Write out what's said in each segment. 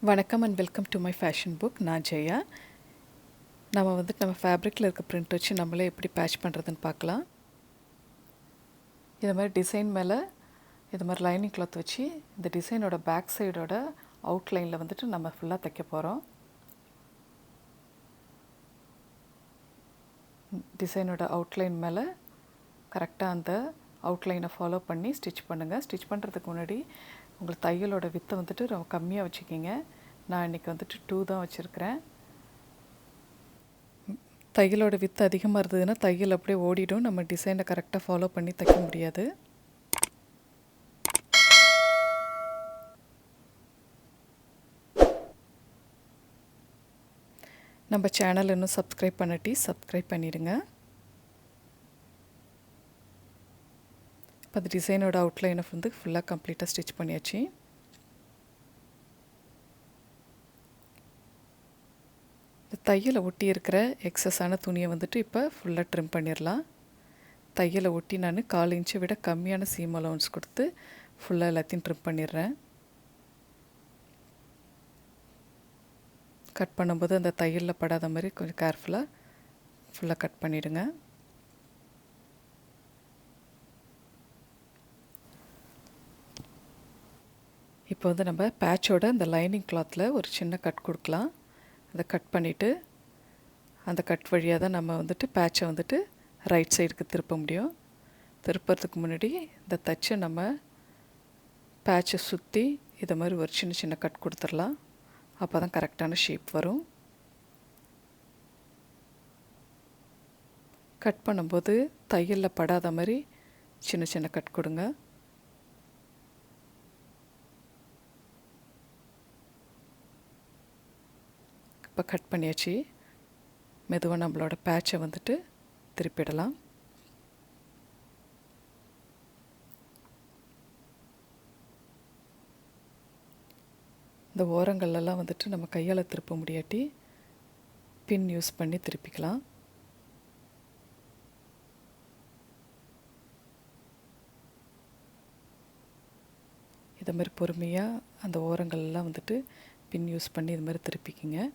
வணக்கம் and welcome to my fashion book. நான் ஜெயா. நம்ம ஃபேப்ரிக்கில் இருக்க பிரிண்ட் வச்சு நம்மளே எப்படி பேட்ச் பண்ணுறதுன்னு பார்க்கலாம். இது மாதிரி டிசைன் மேலே இது மாதிரி லைனிங் கிளாத் வச்சு இந்த டிசைனோட பேக் சைடோட அவுட்லைனில் நம்ம ஃபுல்லாக தைக்க போகிறோம். டிசைனோட அவுட்லைன் மேலே கரெக்டாக அந்த அவுட்லைனை ஃபாலோ பண்ணி ஸ்டிச் பண்ணுங்கள். ஸ்டிச் பண்ணுறதுக்கு முன்னாடி உங்களுக்கு தையலோட வித்தை ரொம்ப கம்மியாக வச்சுக்கிங்க. நான் இன்றைக்கி 2 தான் வச்சுருக்கிறேன். தையலோட வித்து அதிகமாக இருந்ததுன்னா தையல் அப்படியே ஓடிடும். நம்ம டிசைனை கரெக்டாக ஃபாலோ பண்ணி தைக்க முடியாது. நம்ம சேனல் இன்னும் சப்ஸ்கிரைப் பண்ணாட்டி சப்ஸ்கிரைப் பண்ணிடுங்க. இப்போ அந்த டிசைனோட அவுட்லைனை ஃபுல்லாக கம்ப்ளீட்டாக ஸ்டிச் பண்ணியாச்சு. இந்த தையலை ஒட்டி இருக்கிற எக்ஸஸான துணியை இப்போ ஃபுல்லாக ட்ரிம் பண்ணிடலாம். தையலை ஒட்டி நான் 4 இன்ச்சை விட கம்மியான சீம் அலோன்ஸ் கொடுத்து ஃபுல்லாக எல்லாத்தையும் ட்ரிம் பண்ணிடுறேன். கட் பண்ணும்போது அந்த தையலில் படாத மாதிரி கொஞ்சம் கேர்ஃபுல்லாக ஃபுல்லாக கட் பண்ணிவிடுங்க. இப்போ நம்ம பேட்சோட அந்த லைனிங் கிளாத்தில் ஒரு சின்ன கட் கொடுக்கலாம். அதை கட் பண்ணிவிட்டு அந்த கட் வழியாக தான் நம்ம பேட்சை ரைட் சைடுக்கு திருப்ப முடியும். திருப்புறதுக்கு முன்னாடி இந்த தச்சை நம்ம பேட்சை சுற்றி இதை மாதிரி ஒரு சின்ன சின்ன கட் கொடுத்துடலாம். அப்போ தான் கரெக்டான ஷேப் வரும். கட் பண்ணும்போது தையலில் படாத மாதிரி சின்ன சின்ன கட் கொடுங்க. இப்போ கட் பண்ணியாச்சு. மெதுவாக நம்மளோட பேட்சை திருப்பிடலாம். இந்த ஓரங்கள்லாம் நம்ம கையால் திருப்ப முடியாட்டி பின் யூஸ் பண்ணி திருப்பிக்கலாம். இதை மாதிரி பொறுமையாக அந்த ஓரங்கள்லாம் பின் யூஸ் பண்ணி இது மாதிரி திருப்பிக்கிங்க.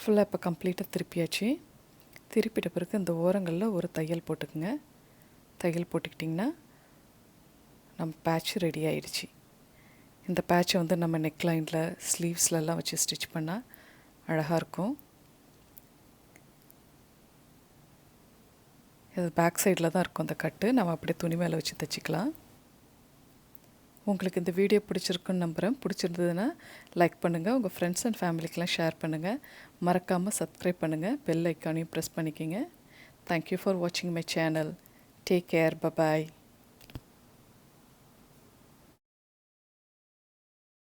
ஃபுல்லாக இப்போ கம்ப்ளீட்டாக திருப்பியாச்சு. திருப்பிட்ட பிறகு இந்த ஓரங்களில் ஒரு தையல் போட்டுக்குங்க. தையல் போட்டுக்கிட்டிங்கன்னா நம்ம பேட்ச் ரெடி ஆயிடுச்சு. இந்த பேட்சை நம்ம நெக்லைனில் ஸ்லீவ்ஸ்லலாம் வச்சு ஸ்டிச் பண்ணால் அழகாக இருக்கும். இது பேக் சைடில் தான் இருக்கும் அந்த கட்டு. நம்ம அப்படியே துணி மேலே வச்சு தைச்சிக்கலாம். உங்களுக்கு இந்த வீடியோ பிடிச்சிருக்குன்னு நம்புகிறேன். பிடிச்சிருந்ததுன்னா லைக் பண்ணுங்கள். உங்கள் ஃப்ரெண்ட்ஸ் அண்ட் ஃபேமிலிக்கெலாம் ஷேர் பண்ணுங்கள். மறக்காமல் சப்ஸ்கிரைப் பண்ணுங்கள். பெல் ஐக்கானையும் ப்ரெஸ் பண்ணிக்கிங்க. தேங்க்யூ ஃபார் வாட்சிங் my channel. Take care. Bye bye.